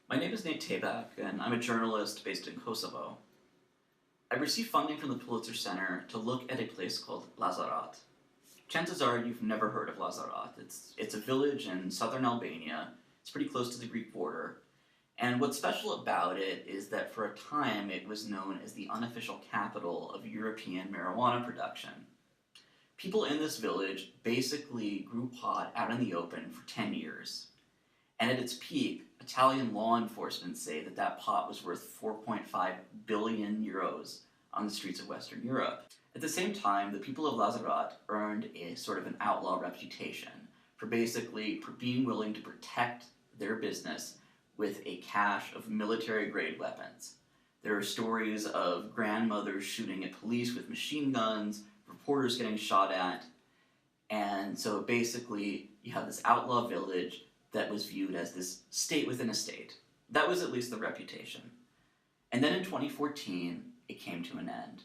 My name is Nate Tabak, and I'm a journalist based in Kosovo. I received funding from the Pulitzer Center to look at a place called Lazarat. Chances are you've never heard of Lazarat. It's a village in southern Albania. It's pretty close to the Greek border. And what's special about it is that for a time it was known as the unofficial capital of European marijuana production. People in this village basically grew pot out in the open for 10 years. And at its peak, Italian law enforcement say that that pot was worth 4.5 billion euros on the streets of Western Europe. At the same time, the people of Lazarat earned a sort of an outlaw reputation for being willing to protect their business with a cache of military-grade weapons. There are stories of grandmothers shooting at police with machine guns, reporters getting shot at, and so basically you have this outlaw village that was viewed as this state within a state. That was at least the reputation. And then in 2014, it came to an end.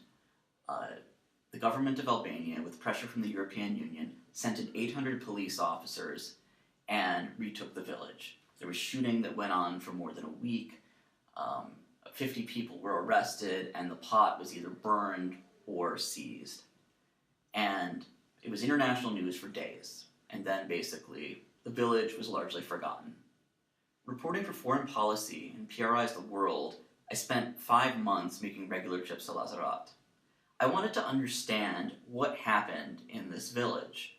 The government of Albania, with pressure from the European Union, sent in 800 police officers and retook the village. There was shooting that went on for more than a week. 50 people were arrested, and the pot was either burned or seized. And it was international news for days. And then basically, the village was largely forgotten. Reporting for foreign policy in PRI's The World, I spent 5 months making regular trips to Lazarat. I wanted to understand what happened in this village.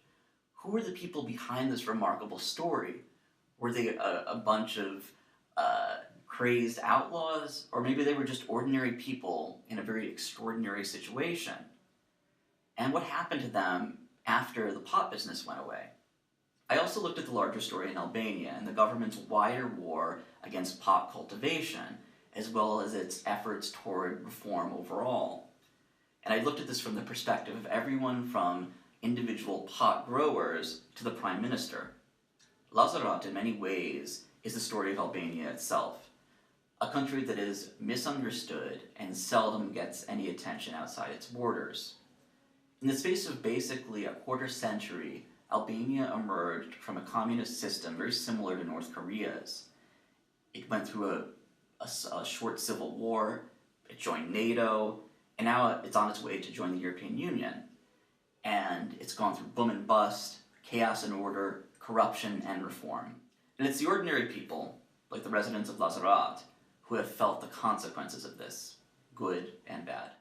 Who were the people behind this remarkable story? Were they a bunch of crazed outlaws? Or maybe they were just ordinary people in a very extraordinary situation? And what happened to them after the pot business went away? I also looked at the larger story in Albania and the government's wider war against pot cultivation, as well as its efforts toward reform overall. And I looked at this from the perspective of everyone from individual pot growers to the Prime Minister. Lazarat, in many ways, is the story of Albania itself, a country that is misunderstood and seldom gets any attention outside its borders. In the space of basically a quarter century, Albania emerged from a communist system very similar to North Korea's. It went through a short civil war, it joined NATO, and now it's on its way to join the European Union. And it's gone through boom and bust, chaos and order, corruption and reform. And it's the ordinary people, like the residents of Lazarat, who have felt the consequences of this, good and bad.